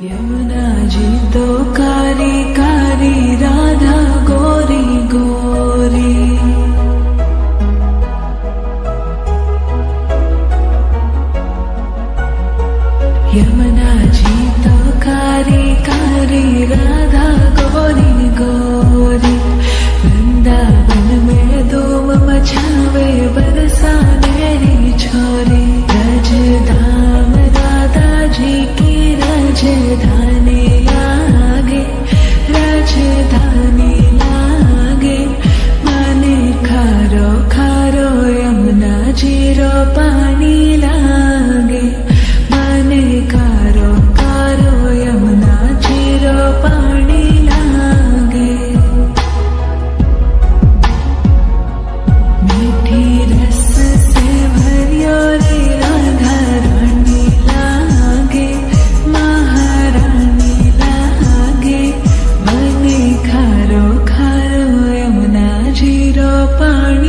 यमुना जी तो कारी कारी राधा गोरी गोरी। यमुना जी तो कारी कारी राधा गोरी गोरी। वृंदावन में धूम मचावे बरसाने छोरी। रजधाम राधा जी की राजधानी लागे, राजधानी लागे। माने खारो खारो यमुना जी रो पानी लागे। माने खारो खारो यमुना जी रो पानी लागे। मीठी रस से भरियो रे राधा रानी लागे, महारानी लागे। मने खारो खारो यमुना जी रो पानी